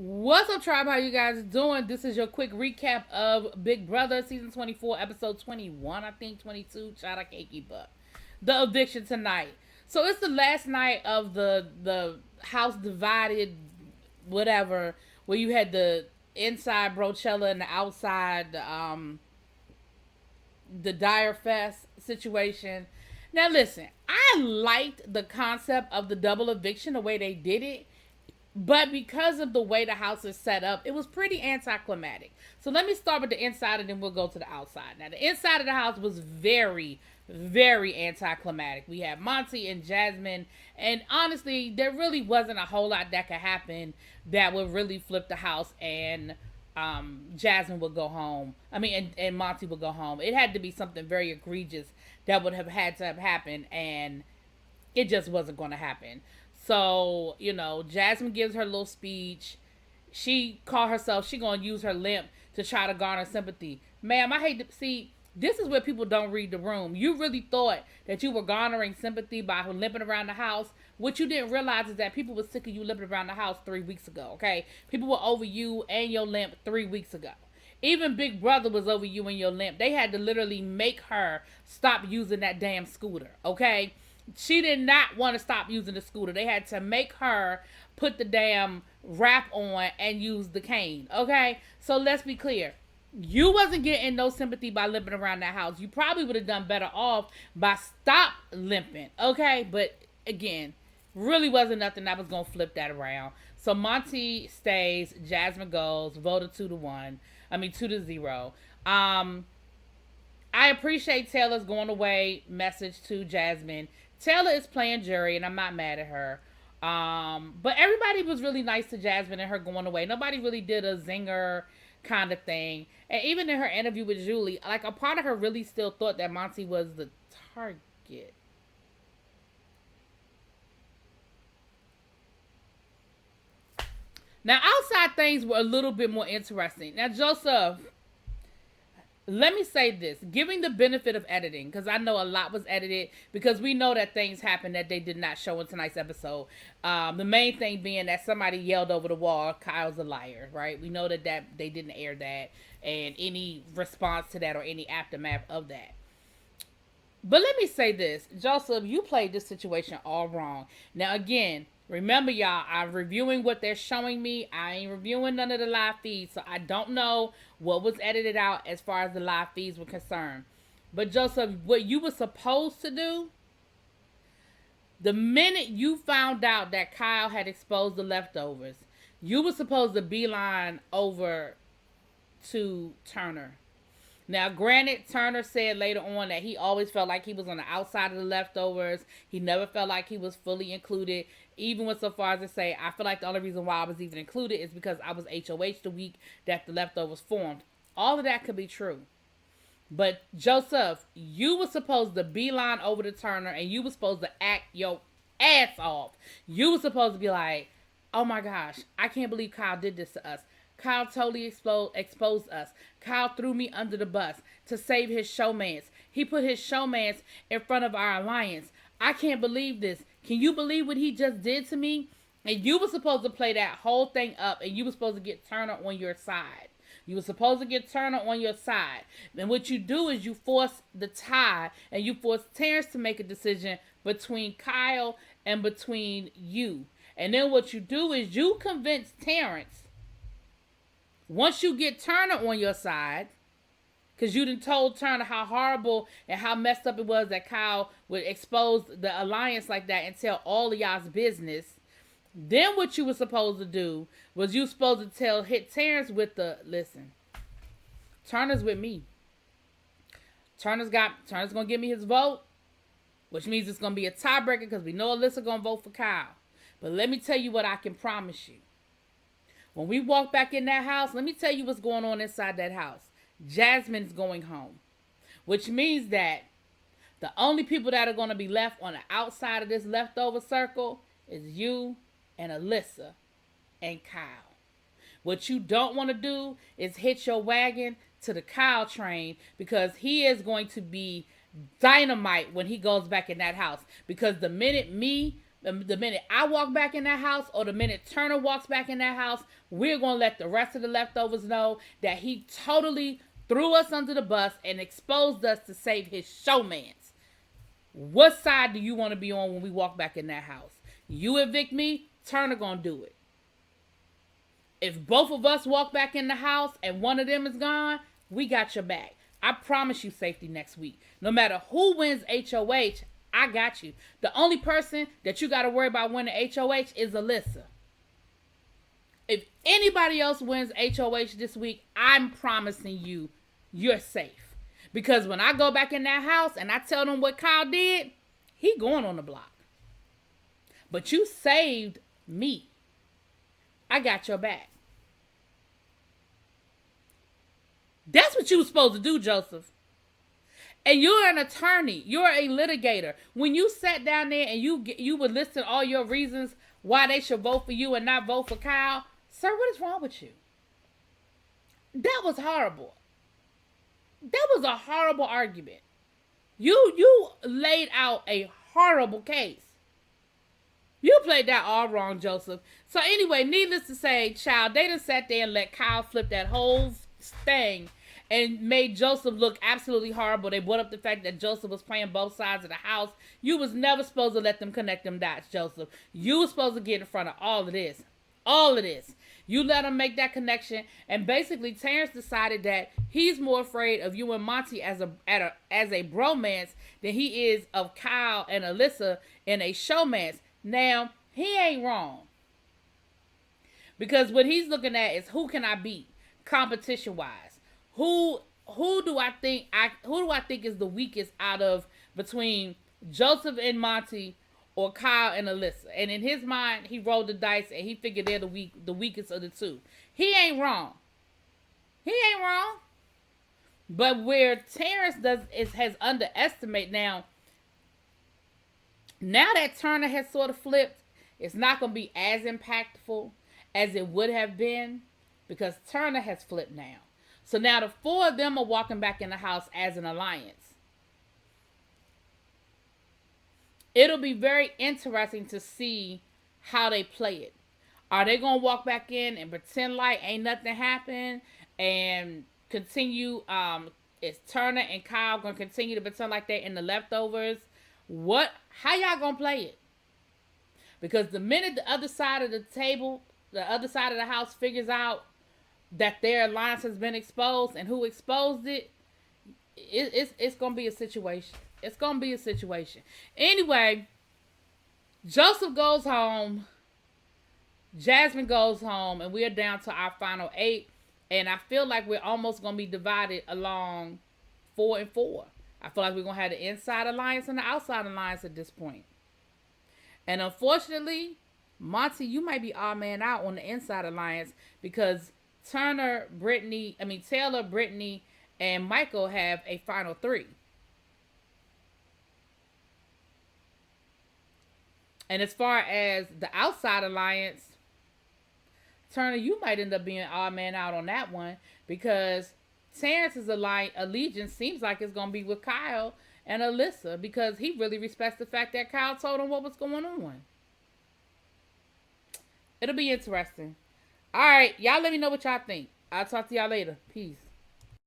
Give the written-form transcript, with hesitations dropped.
What's up, tribe? How you guys doing? This is your quick recap of Big Brother season 24, episode 21, I think 22. Child, I can't keep up. The eviction tonight. So it's the last night of the house divided, whatever, where you had the inside Brochella and the outside the Dire Fest situation. Now listen, I liked the concept of the double eviction, the way they did it. But because of the way the house is set up, it was pretty anticlimactic. So let me start with the inside and then we'll go to the outside. Now, the inside of the house was very, very anticlimactic. We had Monty and Jasmine, and honestly, there really wasn't a whole lot that could happen that would really flip the house and Jasmine would go home. And Monty would go home. It had to be something very egregious that would have had to have happened, and it just wasn't going to happen. So, Jasmine gives her little speech. She called herself, she going to use her limp to try to garner sympathy. Ma'am, I hate to see, this is where people don't read the room. You really thought that you were garnering sympathy by limping around the house. What you didn't realize is that people were sick of you limping around the house 3 weeks ago, okay? People were over you and your limp 3 weeks ago. Even Big Brother was over you and your limp. They had to literally make her stop using that damn scooter, okay? She did not want to stop using the scooter. They had to make her put the damn wrap on and use the cane. Okay? So let's be clear. You wasn't getting no sympathy by limping around that house. You probably would have done better off by stop limping. Okay? But again, really wasn't nothing that was going to flip that around. So Monty stays. Jasmine goes. Voted 2-1. 2-0. I appreciate Taylor's going away message to Jasmine. Taylor is playing jury, and I'm not mad at her. But everybody was really nice to Jasmine and her going away. Nobody really did a zinger kind of thing. And even in her interview with Julie, like, a part of her really still thought that Monty was the target. Now, outside things were a little bit more interesting. Now, Joseph, let me say this, giving the benefit of editing, because I know a lot was edited, because we know that things happened that they did not show in tonight's episode. The main thing being that somebody yelled over the wall, Kyle's a liar, right? We know that they didn't air that, and any response to that or any aftermath of that. But let me say this, Joseph, you played this situation all wrong. Now, again, remember, y'all, I'm reviewing what they're showing me. I ain't reviewing none of the live feeds, so I don't know what was edited out as far as the live feeds were concerned. But, Joseph, what you were supposed to do, the minute you found out that Kyle had exposed the leftovers, you were supposed to beeline over to Turner. Now, granted, Turner said later on that he always felt like he was on the outside of the leftovers. He never felt like he was fully included. Even went so far as to say, I feel like the only reason why I was even included is because I was HOH the week that the leftovers formed. All of that could be true. But, Joseph, you were supposed to beeline over to Turner and you were supposed to act your ass off. You were supposed to be like, oh my gosh, I can't believe Kyle did this to us. Kyle totally exposed us. Kyle threw me under the bus to save his showmance. He put his showmance in front of our alliance. I can't believe this. Can you believe what he just did to me? And you were supposed to play that whole thing up, and you were supposed to get Turner on your side. You were supposed to get Turner on your side. And what you do is you force the tie, and you force Terrence to make a decision between Kyle and between you. And then what you do is you convince Terrence, once you get Turner on your side, because you done told Turner how horrible and how messed up it was that Kyle would expose the alliance like that and tell all of y'all's business. Then what you were supposed to do was you supposed to hit Terrence with the, listen, Turner's with me. Turner's going to give me his vote, which means it's going to be a tiebreaker because we know Alyssa going to vote for Kyle. But let me tell you what I can promise you. When we walk back in that house, let me tell you what's going on inside that house. Jasmine's going home, which means that the only people that are going to be left on the outside of this leftover circle is you and Alyssa and Kyle. What you don't want to do is hitch your wagon to the Kyle train, because he is going to be dynamite when he goes back in that house. Because the minute me, The minute I walk back in that house or the minute Turner walks back in that house, we're going to let the rest of the leftovers know that he totally threw us under the bus and exposed us to save his showmans. What side do you want to be on when we walk back in that house? You evict me, Turner going to do it. If both of us walk back in the house and one of them is gone, we got your back. I promise you safety next week. No matter who wins HOH, I got you. The only person that you got to worry about winning HOH is Alyssa. If anybody else wins HOH this week, I'm promising you, you're safe. Because when I go back in that house and I tell them what Kyle did, he going on the block. But you saved me. I got your back. That's what you were supposed to do, Joseph. And you're an attorney. You're a litigator. When you sat down there and you were listing all your reasons why they should vote for you and not vote for Kyle, sir, what is wrong with you? That was horrible. That was a horrible argument. You laid out a horrible case. You played that all wrong, Joseph. So anyway, needless to say, child, they done sat there and let Kyle flip that whole thing and made Joseph look absolutely horrible. They brought up the fact that Joseph was playing both sides of the house. You was never supposed to let them connect them dots, Joseph. You were supposed to get in front of all of this. All of this. You let them make that connection, and basically Terrence decided that he's more afraid of you and Monty as a bromance than he is of Kyle and Alyssa in a showmance. Now, he ain't wrong. Because what he's looking at is who can I beat competition wise? Who do I think is the weakest out of between Joseph and Monty or Kyle and Alyssa? And in his mind, he rolled the dice and he figured they're the weakest of the two. He ain't wrong. But where Terrence has underestimated now that Turner has sort of flipped, it's not going to be as impactful as it would have been because Turner has flipped now. So now the four of them are walking back in the house as an alliance. It'll be very interesting to see how they play it. Are they going to walk back in and pretend like ain't nothing happened and continue, is Turner and Kyle going to continue to pretend like they're in the leftovers? How y'all going to play it? Because the minute the other side of the table, the other side of the house figures out that their alliance has been exposed and who exposed it, it's going to be a situation. It's going to be a situation. Anyway, Joseph goes home. Jasmine goes home. And we're down to our final 8. And I feel like we're almost going to be divided along 4 and 4. I feel like we're going to have the inside alliance and the outside alliance at this point. And unfortunately, Monty, you might be odd man out on the inside alliance because Taylor, Brittany, and Michael have a final 3. And as far as the outside alliance, Turner, you might end up being odd man out on that one because Terrence's allegiance seems like it's going to be with Kyle and Alyssa because he really respects the fact that Kyle told him what was going on. It'll be interesting. All right, y'all let me know what y'all think. I'll talk to y'all later. Peace.